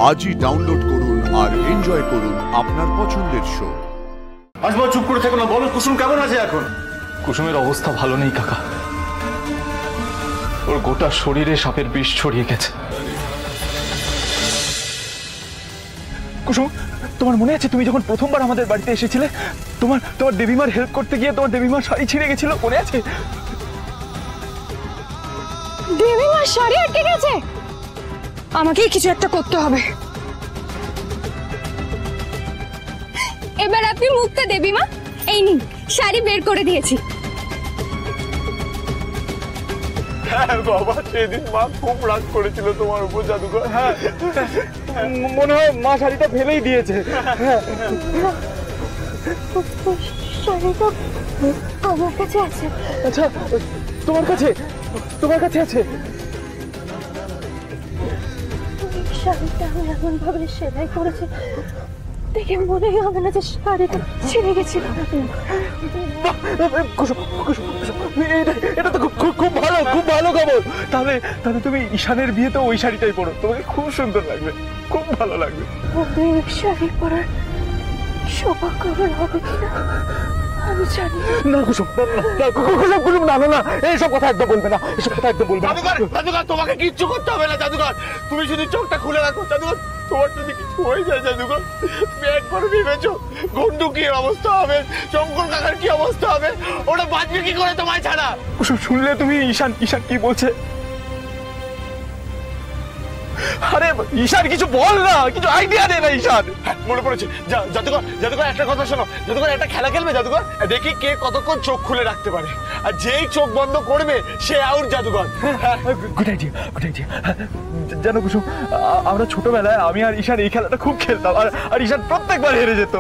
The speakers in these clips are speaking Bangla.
আজই ডাউনলোড করুন আর এনজয় করুন আপনার পছন্দের শো। আসবো, চুপ করে থেকো না, বলো কুসুম কেমন আছে এখন? কুসুমের অবস্থা ভালো নেই কাকা, ওর গোটা শরীরে সাপের বিষ ছড়িয়ে গেছে। কুসুম, তোমার মনে আছে তুমি যখন প্রথমবার আমাদের বাড়িতে এসেছিলে, তোমার দেবীমার হেল্প করতে গিয়ে তোমার দেবীমার শাড়ি ছিঁড়ে গেছিল, মনে আছে? দেবীমার শাড়ি আটকে গেছে, আমাকেই কিছু একটা করতে হবে। এবার আপনি মুক্ত দেবীমা, এই নিন শাড়ি বের করে দিয়েছি। হ্যাঁ বাবা, সেদিন মা খুব রাগ করেছিল তোমার উপর জাদুঘর। হ্যাঁ, মনে হয় মা শাড়িটা ফেলেই দিয়েছে। শাড়িটা আমার কাছে আছে। আচ্ছা, তোমার কাছে আছে? শাড়িটা আমি এমন ভাবে সেলাই করেছি দেখে মনে হবে না যে শাড়িটা ছিঁড়ে গেছিল। এটা তো খুব ভালো খবর। তাহলে তুমি ঈশানের বিয়েতে ওই শাড়িটাই পরো, তোমাকে খুব সুন্দর লাগবে, খুব ভালো লাগবে। শাড়ি পরার সৌভাগ্য আমার হবে কিনা আমি জানি না। কুসুম, না, এইসব কথা একদম বলবে না, এসব কথা একদম বলবে না। জাদুঘর, তোমাকে কিচ্ছু করতে হবে না জাদুঘর, তুমি শুধু চোখটা খুলে রাখো। জাদুঘর, তোমার যদি কিছু হয়ে যায় জাদুঘর, তুমি একবার ভেবেছো গন্ডু কি অবস্থা হবে, শঙ্কর কাকার কি অবস্থা হবে? ওটা বাঁচবে কি করে তোমায় ছাড়া? কুসুম, শুনলে তুমি ঈশান কি বলছে? আরে ঈশান কিছু বল না, কিছু আইডিয়া দে না ঈশান। মনে পড়েছে, জাদুঘর একটা কথা শোনো। জাদুঘর একটা খেলা খেলবে জাদুঘর, দেখি কে কতক্ষণ চোখ খুলে রাখতে পারে, আর যেই চোখ বন্ধ করবে সে আউট জাদুঘর। Good idea. জানো কুসুম, আমরা ছোটবেলায় আমি আর ঈশান এই খেলাটা খুব খেলতাম, আর ঈশান প্রত্যেকবার হেরে যেত।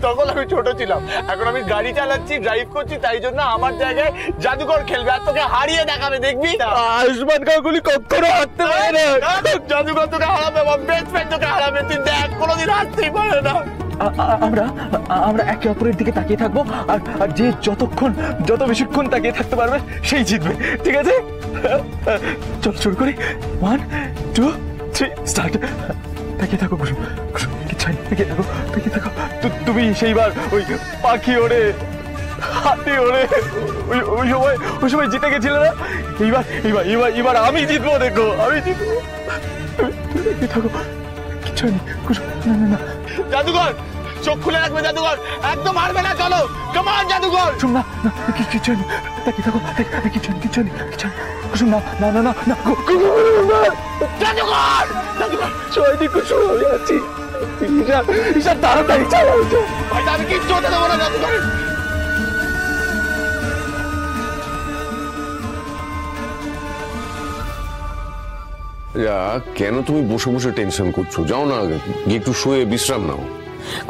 তখন আমি ছোট ছিলাম, এখন আমি গাড়ি চালাচ্ছি, ড্রাইভ করছি, তাই জন্য আমার জায়গায় জাদুঘর খেলবে আর তোকে হারিয়ে দেখাবে, দেখবি? আয়ুষ্মান কাকুলি কখনো হারতে পারে না। জাদুঘর তোকে হারাবে, আমার বেস্ট ফ্রেন্ড তোকে হারাবে, তুই দেখ কোনোদিন হারতেই পারে না। আমরা একে অপরের দিকে তাকিয়ে থাকবো, আর যে যত বেশিক্ষণ তাকিয়ে থাকতে পারবে সেই জিতবে, ঠিক আছে? চল শুরু করি। 1 2 3 স্টার্ট। তাকিয়ে থাকো কুসুম, তাকিয়ে থাকো। তুমি সেইবার ওই পাখি ওড়ে, হাতি ওড়ে, ওই সময় জিতে গেছিলে না? এইবার আমি জিতবো, দেখো আমি জিতবো। তাকিয়ে থাকো, কিচ্ছু নেই কুসুম। না জাদুঘর, চোখ খুলে রাখবে জাদুঘর, একদম হারবে না, চলো কাম অন জাদুঘর। কুসুম, না কিচ্ছু নেই, তাকিয়ে থাকো, কিচ্ছু নেই কুসুম। না জাদুঘর, সবাই কুসুম, আমি আছি। ঈশান তাড়াতাড়ি চালাও। ভাই আমি কিচ্ছু হতে দেবো না জাদুঘর। কেন তুমি বসে বসে টেনশন করছো? যাও না, গিয়ে একটু শুয়ে বিশ্রাম নাও।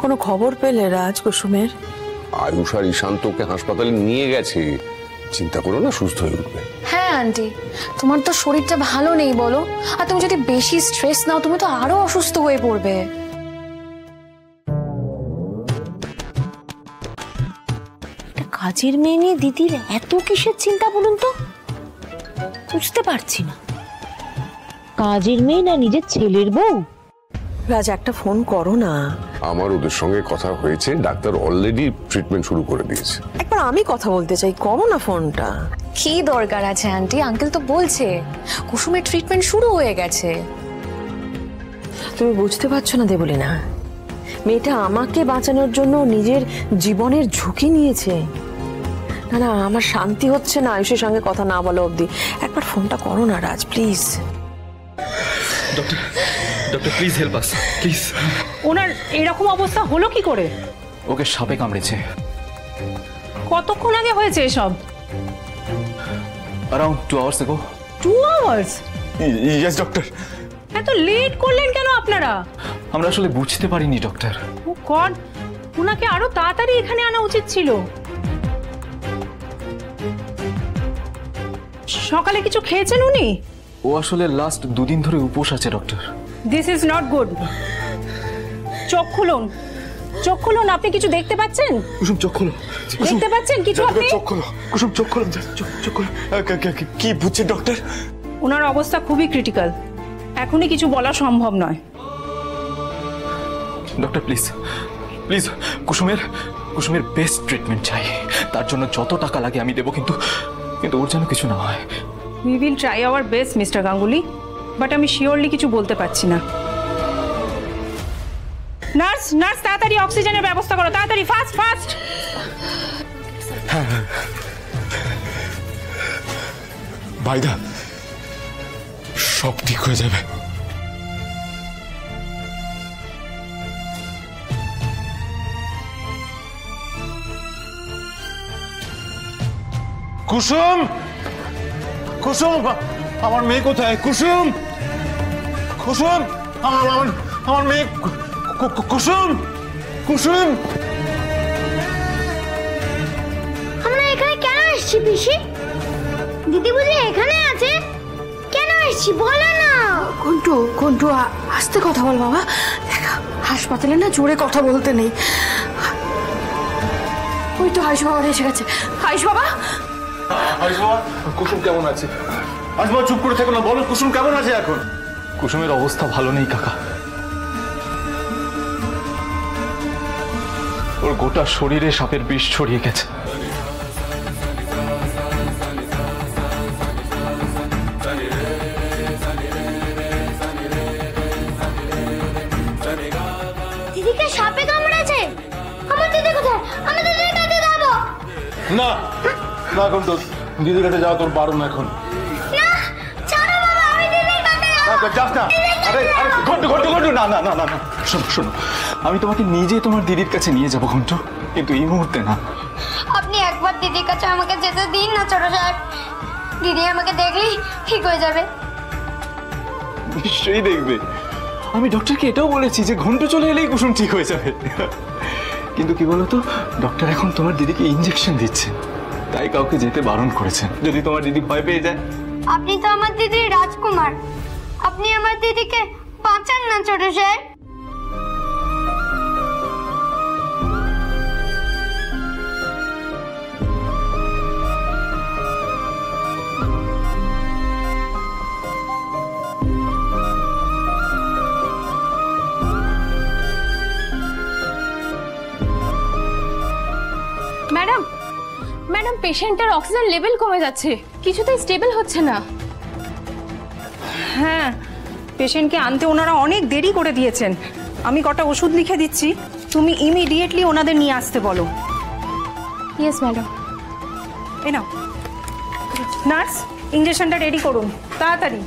কোনো খবর পেলে রাজ কুসুমের? আয়ুষ আর ঈশান্তকে হাসপাতালে নিয়ে গেছে, চিন্তা করো না, সুস্থ হয়ে উঠবে। হ্যাঁ আন্টি, তোমার তো শরীরটা ভালো নেই বলো, আর তুমি যদি বেশি স্ট্রেস নাও তুমি তো আরো অসুস্থ হয়ে পড়বে। কাজের মেয়ে নিয়ে দিদির এত কিসের চিন্তা বলুন তো, বুঝতে পারছি না। কাজের মেয়ে না নিজের ছেলের বউ? রাজ, একটা ফোন করো না। আমার ওদের সঙ্গে কথা হয়েছে, ডাক্তার অলরেডি ট্রিটমেন্ট শুরু করে দিয়েছে। একবার আমি কথা বলতে চাই, করো না ফোনটা। কি দরকার আছে আন্টি, আঙ্কেল তো বলছে কুসুমের ট্রিটমেন্ট শুরু হয়ে গেছে। তুমি বুঝতে পারছো না দেবলীনা, মেয়েটা আমাকে বাঁচানোর জন্য নিজের জীবনের ঝুঁকি নিয়েছে। না আমার শান্তি হচ্ছে না আয়ুষের সঙ্গে কথা না বলা অবধি। একবার ফোনটা করো না Raj, please. Doctor please help us, please. ওনার এরকম অবস্থা হলো কি করে? ওকে সাপে কামড়েছে। কতক্ষণ আগে হয়েছে এসব? Around 2 hours ago. 2 hours? Yes doctor. এত লেট করলেন কেন আপনারা? আমরা আসলে বুঝতে পারিনি ডক্টর। ও গড, উনাকে আরো তাড়াতাড়ি এখানে আনা উচিত ছিল। সকালে কিছু খেয়েছেন উনি? ও আসলে লাস্ট 2 দিন ধরে উপোস আছে doctor. This is not good. চোখ খুলুন, আপনি কিছু দেখতে পাচ্ছেন? কুসুম চোখ খোলো। দেখতে পাচ্ছেন কিছু আপনি? চোখ খোলো কুসুম, চোখ খোলো। কি বুঝছেন ডক্টর? ওনার অবস্থা খুবই ক্রিটিক্যাল, এখনই কিছু বলা সম্ভব নয়। ডক্টর প্লিজ প্লিজ, কুসুমের বেস্ট ট্রিটমেন্ট চাই। তার জন্য যত টাকা লাগে আমি দেবো, কিন্তু ওর যেন কিছু না হয়। We will try our best mister Ganguly, but আমি শিওরলি কিছু বলতে পারছি না। নার্স নার্স, তাড়াতাড়ি অক্সিজেনের ব্যবস্থা করো, তাড়াতাড়ি, ফাস্ট ফাস্ট। ভাইদা, সব ঠিক হয়ে যাবে। কুসুম, কুসুম, আমার মেয়ে কোথায়? কুসুম, কুসুম, আমার মেয়ে, কুসুম, কুসুম। আমরা এখানে কেন এসেছি পিসি? দিদি বুঝি এখানে আছে? কেন এসেছি বলো না। ঘন্টু ঘন্টু আস্তে কথা বল বাবা, হাসপাতালে না জোরে কথা বলতে নেই। ওই তো আয়ুষ বাবা এসে গেছে। আয়ুষ বাবা, আয়ুষ বাবা, কুসুম কেমন আছে? আয়ুষ বাবা চুপ করে থেকো না, বলো কুসুম কেমন আছে এখন? কুসুমের অবস্থা ভালো নেই কাকা। ওর গোটা শরীরে সাপের বিষ ছড়িয়ে গেছে। দিদিকে সাপে কামড়েছে? আমার দিদি কোথায়? আমি দিদির কাছে যাব না না, এখন তো দিদির কাছে যাওয়া তোর বারণ এখন। না, ছাড়ো বাবা, আমি দিদির কাছে যাব। যাস না। আরে ঘন্টু ঘন্টু ঘন্টু, না না না না না, শোনো শোনো, আমি তোমাকে নিজে তোমার দিদির কাছে নিয়ে যাবো ঘন্টু, কিন্তু এই মুহূর্তে না। আপনি একবার দিদির কাছে আমাকে যেতে দিন না ছোট সাহেব। দিদি আমাকে দেখলেই ঠিক হয়ে যাবে। নিশ্চয়ই দেখবে। আমি ডক্টরকে এটাও বলেছি যে ঘন্টু চলে এলেই কুসুম ঠিক হয়ে যাবে। কিন্তু কি বলতো, ডক্টর এখন তোমার দিদিকে ইঞ্জেকশন দিচ্ছেন, তাই কাউকে যেতে বারণ করেছেন, যদি তোমার দিদি ভয় পেয়ে যায়। আপনি তো আমার দিদির রাজকুমার, আপনি আমার দিদিকে বাঁচান না ছোট সাহেব। ম্যাডাম ম্যাডাম, পেশেন্টের অক্সিজেন লেভেল কমে যাচ্ছে, কিছুতেই স্টেবল হচ্ছে না। হ্যাঁ, পেশেন্টকে আনতে ওনারা অনেক দেরি করে দিয়েছেন। আমি কটা ওষুধ লিখে দিচ্ছি, তুমি ইমিডিয়েটলি ওনাদের নিয়ে আসতে বলো। Yes madam. এই নাও নার্স, ইঞ্জেকশনটা রেডি করুন তাড়াতাড়ি।